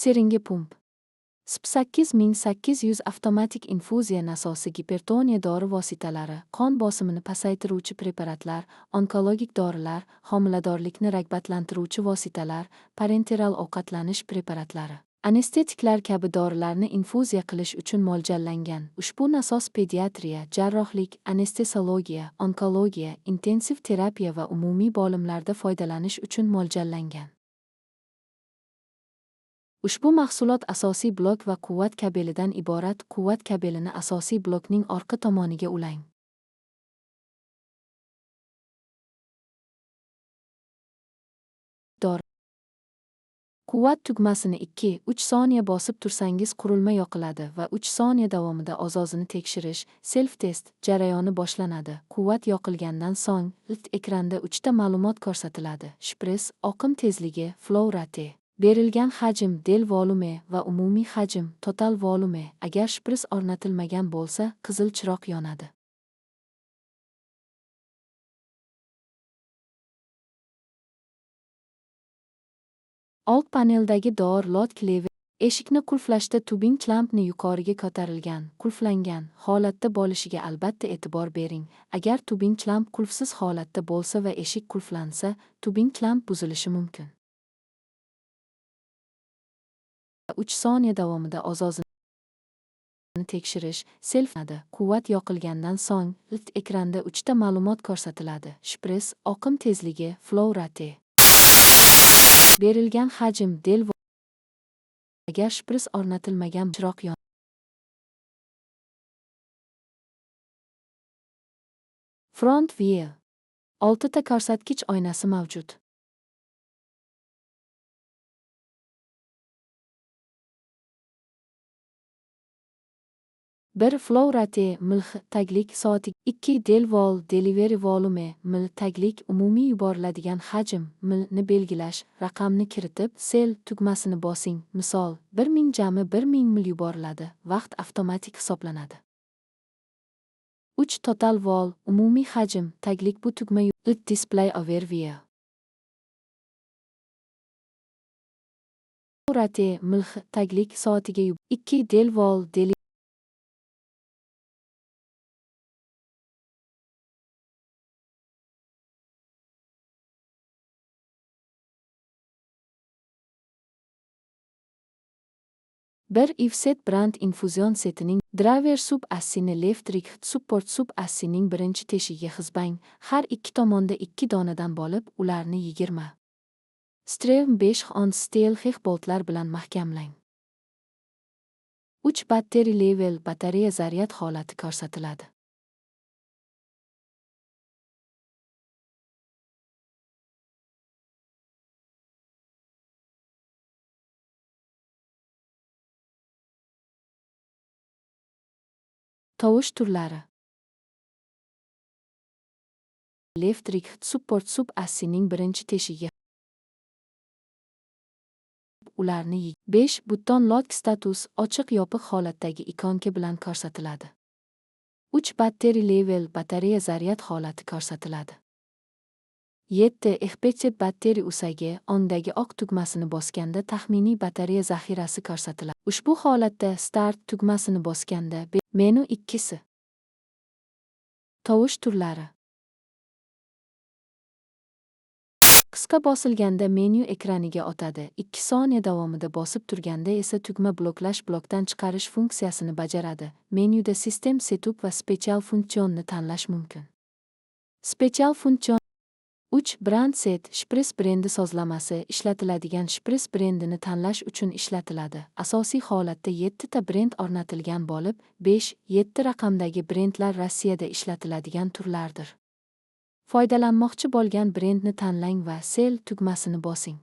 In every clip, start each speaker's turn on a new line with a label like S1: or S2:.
S1: Seringi pump. SP8800 avtomatik infuziya nasosi gipertoniya dori vositalari, qon bosimini pasaytiruvchi preparatlar, onkologik dorilar, homiladorlikni rag'batlantiruvchi vositalar, parenteral ovqatlanish preparatlari, anestetiklar kabi dorilarni infuziya qilish uchun mo'ljallangan. Ushbu nasos pediatriya, jarrohlik, anestesiologiya, onkologiya, intensiv terapiya va umumiy bo'limlarda foydalanish uchun mo'ljallangan. Ushbu mahsulot asosiy blok va quvvat kabelidan iborat. Quvvat kabelini asosiy blokning orqa tomoniga ulang. Dori. Quvvat tugmasini 2-3 soniya bosib tursangiz qurilma yoqiladi va 3 soniya davomida ovozini tekshirish, self-test jarayoni boshlanadi. Quvvat yoqilgandan so'ng, ekranda 3 ta ma'lumot ko'rsatiladi. Shpris, oqim tezligi, flow rate. Berilgan hajm, del volume va umumiy hajm, total volume. Agar shpris o'rnatilmagan bo'lsa, qizil chiroq yonadi. Old paneldagi door lock lever. Eshikni qulflashda tubing klampni yuqoriga ko'tarilgan, qulflangan holatda bo'lishiga albatta e'tibor bering. Agar tubing klamp qulfsiz holatda bo'lsa va eshik qulflansa, tubing klamp buzilishi mumkin. 3 soniya davomida ovozini tekshirish, self-nadi. Quvvat yoqilgandan so'ng, ekranda 3 ta ma'lumot ko'rsatiladi. Shpris, oqim tezligi, flow rate. Berilgan hajm, del volume. Agar shpris o'rnatilmagan chiroq yon. Front view. 6 ta ko'rsatkich oynasi mavjud. Bir flow rate mil taglik soatiga 2 del vol delivery volume mil taglik umumiy yuboriladigan hajm mil ni belgilash. Raqamni kiritib sel tugmasini bosing. Misol 1000 jami 1000 mil yuboriladi. Vaqt avtomatik hisoblanadi. 3 total vol umumiy hajm taglik bu tugma display overview. Rate mil taglik soatiga 2 del vol delivery. Bir Ivset brand infuzion setining driver sub assini left-rig support sub assining birinchi teshigiga xizbang. Har ikki tomonda 2 donadan bo'lib, ularni 20 Strem 5 on steel hex boltlar bilan mahkamlang. 3 battery level batareya zaryad holati ko'rsatiladi. Tovush turlari. Left-rig support sub assining birinchi teshigiga ularni 5 button lock status ochiq yopiq holatdagi ikonka bilan ko'rsatiladi. 3 battery level batareya zaryad holati ko'rsatiladi. 7 expected battery usagi ondagi oq tugmasini bosganda taxminiy batareya zaxirasi ko'rsatiladi. Ushbu holatda start tugmasini bosganda menu 2si. Tovush turlari. Qisqa bosilganda menu ekraniga o'tadi. 2 soniya davomida bosib turganda esa tugma bloklash blokdan chiqarish funksiyasini bajaradi. Menyuda System Setup va Special funksionni tanlash mumkin. Special funksiyon 3 brand set shpris brendi sozlamasi ishlatiladigan shpris brendini tanlash uchun ishlatiladi. Asosiy holatda 7 ta brend o'rnatilgan bo'lib, 5-7 raqamdagi brendlar Rossiyada ishlatiladigan turlardir. Foydalanmoqchi bo'lgan brendni tanlang va sel tugmasini bosing.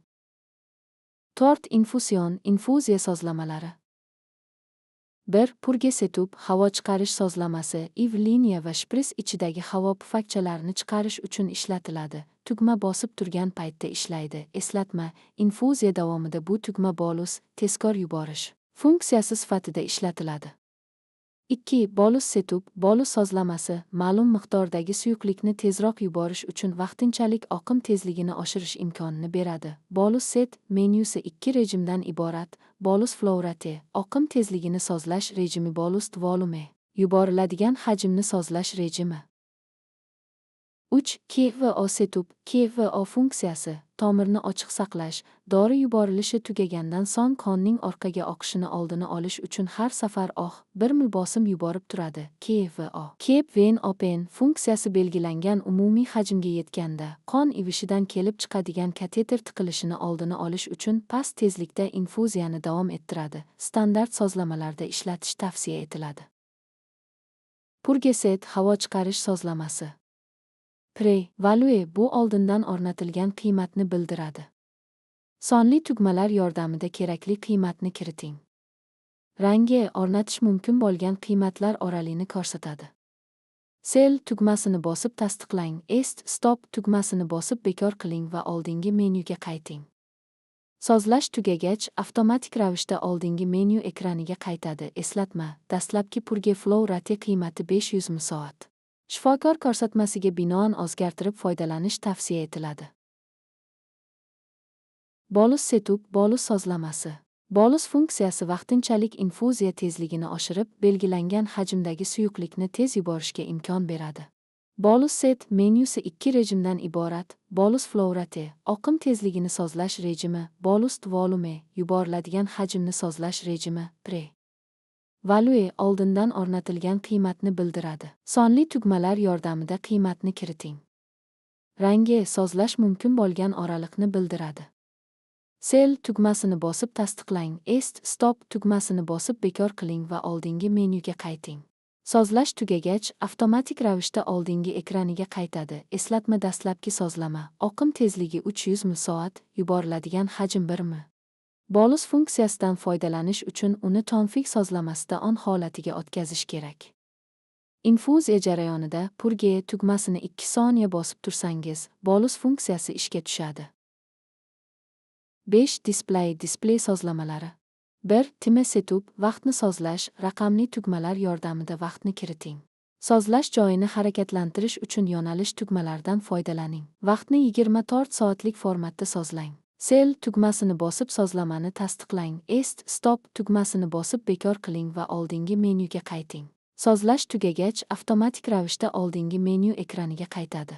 S1: 4 infuzion infuziya sozlamalari. 1 purge setup havo chiqarish sozlamasi IV liniya va shpris ichidagi havo pufakchalarini chiqarish uchun ishlatiladi. Tugma bosib turgan paytda ishlaydi. Eslatma, infuziya davomida bu tugma bolus tezkor yuborish funksiyasi sifatida ishlatiladi. 2. Bolus setup. Bolus sozlamasi ma'lum miqdordagi suyuqlikni tezroq yuborish uchun vaqtinchalik oqim tezligini oshirish imkonini beradi. Bolus set menyusi 2 rejimdan iborat. Bolus flow rate oqim tezligini sozlash rejimi. Bolus volume yuboriladigan hajmni sozlash rejimi. 3. KVO setup. KVO funksiyasi tomirni ochiq saqlash, dori yuborilishi tugagandan so'ng qonning orqaga oqishini oldini olish uchun har safar 1 ml bosim yuborib turadi. KVO Keep Vein Open funksiyasi belgilangan umumiy hajmga yetganda qon ivishidan kelib chiqadigan kateter tiqilishini oldini olish uchun past tezlikda infuziyani davom ettiradi. Standart sozlamalarda ishlatish tavsiya etiladi. Purgeset havo chiqarish sozlamasi. Pre-value bu oldindan o'rnatilgan qiymatni bildiradi. Sonli tugmalar yordamida kerakli qiymatni kiriting. Rangi o'rnatish mumkin bo'lgan qiymatlar oraliqni ko'rsatadi. Sel tugmasini bosib tasdiqlang. Stop tugmasini bosib bekor qiling va oldingi menyuga qayting. Sozlash tugagach, avtomatik ravishda oldingi menyu ekraniga qaytadi. Eslatma: dastlabki purge flow rate qiymati 500 ml. Shifokor ko'rsatmasiga binoan o'zgartirib foydalanish tavsiya etiladi. Bolus setup. Bolus sozlamasi. Bolus funksiyasi vaqtinchalik infuziya tezligini oshirib, belgilangan hajmdagi suyuqlikni tez yuborishga imkon beradi. Bolus set menyusi 2 rejimdan iborat. Bolus flow rate oqim tezligini sozlash rejimi. Bolus volume yuboriladigan hajmni sozlash rejimi. Value oldindan o'rnatilgan qiymatni bildiradi. Sonli tugmalar yordamida qiymatni kiriting. Rangi sozlash mumkin bo'lgan oraliqni bildiradi. Sel tugmasini bosib tasdiqlang. Stop tugmasini bosib bekor qiling va oldingi menyuga qayting. Sozlash tugagach, avtomatik ravishda oldingi ekraniga qaytadi. Eslatma: dastlabki sozlama oqim tezligi 300 ml, yuboriladigan hajm 1 ml. Bolus funksiyasidan foydalanish uchun uni tonfik sozlamasida on holatiga o'tkazish kerak. Infuziya jarayonida purge tugmasini 2 soniya bosib tursangiz, bolus funksiyasi ishga tushadi. 5. Display sozlamalari. 1. Time setup. Vaqtni sozlash. Raqamli tugmalar yordamida vaqtni kiriting. Sozlash joyini harakatlantirish uchun yo'nalish tugmalaridan foydalaning. Vaqtni 24 soatlik formatda sozlang. Sel tugmasini bosib sozlamani tasdiqlang. Stop tugmasini bosib bekor qiling va oldingi menyuga qayting. Sozlash tugagach, avtomatik ravishda oldingi menyu ekraniga qaytadi.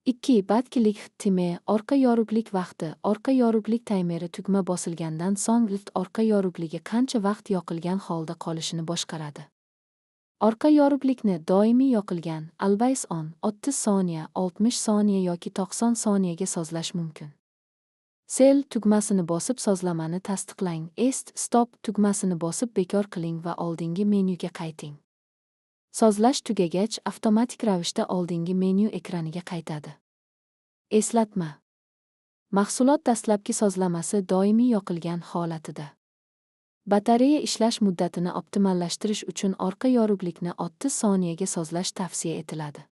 S1: 2. Batkilik time. Orqa yorug'lik vaqti. Orqa yorug'lik taymeri tugma bosilgandan so'ng lift orqa yorug'ligi qancha vaqt yoqilgan holda qolishini boshqaradi. Orqa yorug'likni doimiy yoqilgan, always on 30 soniya, 60 soniya yoki 90 soniyaga sozlash mumkin. Sel tugmasini bosib sozlamani tasdiqlang. Stop tugmasini bosib bekor qiling va oldingi menyuga qayting. Sozlash tugagach, avtomatik ravishda oldingi menyu ekraniga qaytadi. Eslatma: mahsulot dastlabki sozlamasi doimiy yoqilgan holatida. Batareya ishlash muddatini optimallashtirish uchun orqa yorug'likni 30 soniyaga sozlash tavsiya etiladi.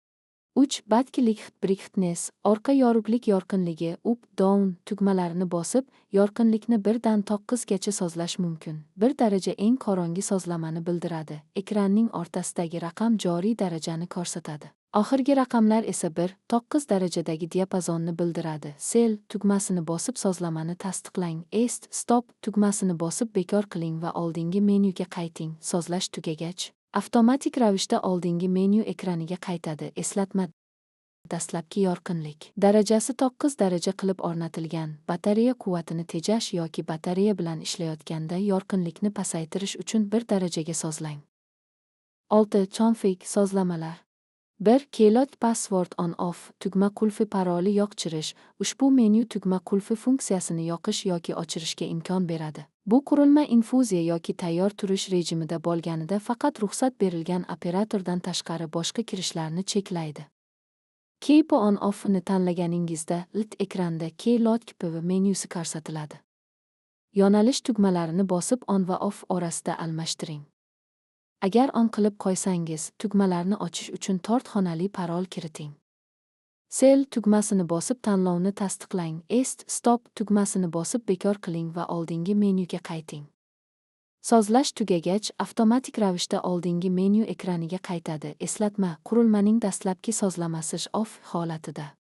S1: 3. Batkilik brightness. Orqa yorug'lik yorqinligi up, down tugmalarini bosib, yorqinlikni 1 dan 9 gacha sozlash mumkin. 1 daraja eng qorong'i sozlamani bildiradi. Ekranning o'rtasidagi raqam joriy darajani ko'rsatadi. Oxirgi raqamlar esa 1-9 darajadagi diapazonni bildiradi. Sel tugmasini bosib sozlamani tasdiqlang. Stop tugmasini bosib bekor qiling va oldingi menyuga qayting. Sozlash tugagach, avtomatik ravishda oldingi menyu ekraniga qaytadi. Eslatma: dastlabki yorqinlik darajasi 9 daraja qilib o'rnatilgan. Batareya quvvatini tejash yoki batareya bilan ishlayotganda yorqinlikni pasaytirish uchun 1 darajaga sozlang. 6. Tonfik sozlamalar. 1. Keylog password on off. Tugma qulfi paroli yoqchirish. Ushbu menyu tugma qulfi funksiyasini yoqish yoki o'chirishga imkon beradi. Bu qurilma infuziya yoki tayyor turish rejimida bo'lganida faqat ruxsat berilgan operatordan tashqari boshqa kirishlarni cheklaydi. Keep on off ni tanlaganingizda lit ekranda Keylog PV menyusi ko'rsatiladi. Yo'nalish tugmalarini bosib on va off orasida almashtiring. Agar on qilib qo'ysangiz, tugmalarni ochish uchun 4 xonali parol kiriting. Sel tugmasini bosib tanlovni tasdiqlang. Stop tugmasini bosib bekor qiling va oldingi menyuga qayting. Sozlash tugagach, avtomatik ravishda oldingi menyu ekraniga qaytadi. Eslatma: qurilmaning dastlabki sozlamasi off holatida.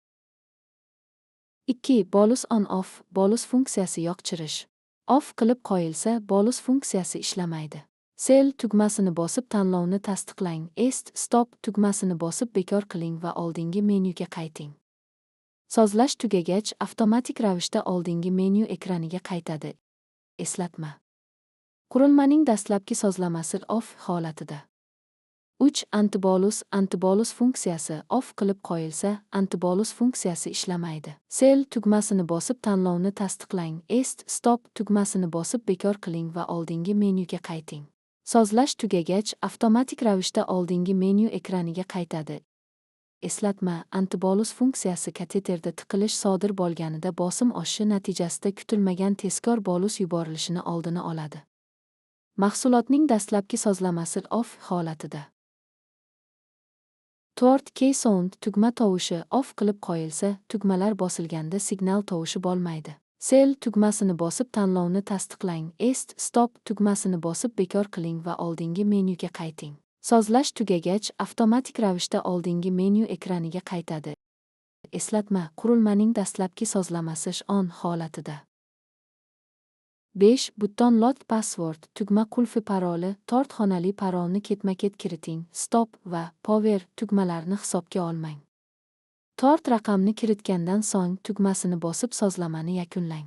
S1: 2. Bolus on-off. Bolus funksiyasi yoqchirish. Off qilib qo'yilsa, bolus funksiyasi ishlamaydi. Sel tugmasini bosib tanlovni tasdiqlang. Stop tugmasini bosib bekor qiling va oldingi menyuga qayting. Sozlash tugagach, avtomatik ravishda oldingi menyu ekraniga qaytadi. Eslatma: qurilmaning dastlabki sozlamasi off holatida. 3. Antibolus funksiyasi off qilib qo'yilsa, antibolus funksiyasi ishlamaydi. Sel tugmasini bosib tanlovni tasdiqlang. Stop tugmasini bosib bekor qiling va oldingi menyuga qayting. Sozlash tugagach, avtomatik ravishda oldingi menyu ekraniga qaytadi. Eslatma: antibolus funksiyasi kateterda tiqilish sodir bo'lganida bosim oshishi natijasida kutilmagan tezkor bolus yuborilishini oldini oladi. Mahsulotning dastlabki sozlamasi off holatida. 4. Key sound tugma tovushi off qilib qo'yilsa, tugmalar bosilganda signal tovushi bo'lmaydi. Sel tugmasini bosib tanlovni tasdiqlang. Stop tugmasini bosib bekor qiling va oldingi menyuga qayting. Sozlash tugagach, avtomatik ravishda oldingi menyu ekraniga qaytadi. Eslatma: qurilmaning dastlabki sozlamasi on holatida. 5. Button lock password tugma qulfi paroli. To'rt xonali parolni ketma-ket kiriting. Stop va power tugmalarini hisobga olmang. To'rt raqamni kiritgandan so'ng tugmasini bosib sozlamani yakunlang.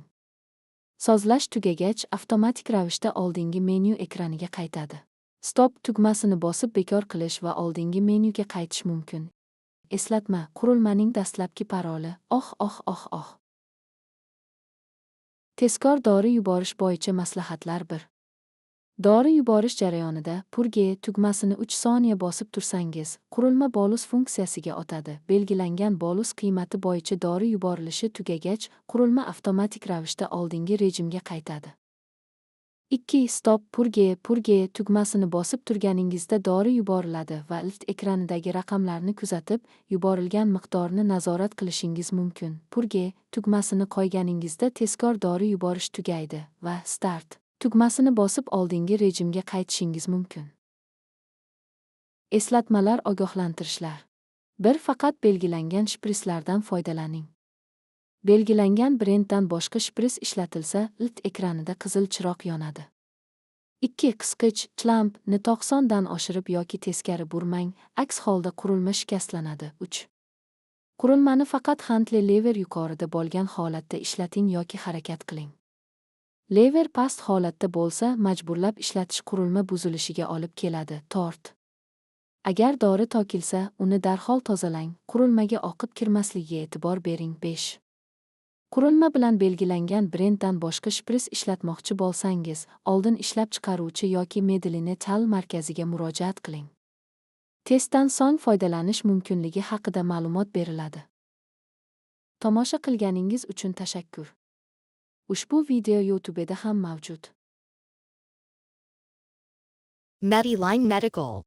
S1: Sozlash tugagach, avtomatik ravishda oldingi menyu ekraniga qaytadi. Stop tugmasini bosib bekor qilish va oldingi menyuga qaytish mumkin. Eslatma: qurilmaning dastlabki paroli oh. Tezkor dori yuborish bo'yicha maslahatlar 1. Dori yuborish jarayonida purge tugmasini 3 soniya bosib tursangiz, qurilma bolus funksiyasiga o'tadi. Belgilangan bolus qiymati bo'yicha dori yuborilishi tugagach, qurilma avtomatik ravishda oldingi rejimga qaytadi. 2. Stop purge tugmasini bosib turganingizda dori yuboriladi va ilt ekranidagi raqamlarni kuzatib, yuborilgan miqdorni nazorat qilishingiz mumkin. Purge tugmasini qo'yganingizda tezkor dori yuborish tugaydi va start tugmasini bosib oldingi rejimga qaytishingiz mumkin. Eslatmalar, ogohlantirishlar. 1. Faqat belgilangan shprislardan foydalaning. Belgilangan brenddan boshqa shpris ishlatilsa, ilt ekranida qizil chiroq yonadi. 2. Qisqich clampni 90 dan oshirib yoki teskari burmang, aks holda qurilma shikastlanadi. 3. Qurilmani faqat handle lever yuqorida bo'lgan holatda ishlating yoki harakat qiling. Lever past holatda bo'lsa, majburlab ishlatish qurilma buzilishiga olib keladi. 4. Agar dori to'kilsa, uni darhol tozalang, qurilmaga oqib kirmasligiga e'tibor bering. 5. Qurilma bilan belgilangan brenddan boshqa shpris ishlatmoqchi bo'lsangiz, oldin ishlab chiqaruvchi yoki Medline markaziga murojaat qiling. Testdan so'ng foydalanish mumkinligi haqida ma'lumot beriladi. Tomosha qilganingiz uchun tashakkur. Ushbu video YouTube'da ham mavjud.
S2: Medline Medical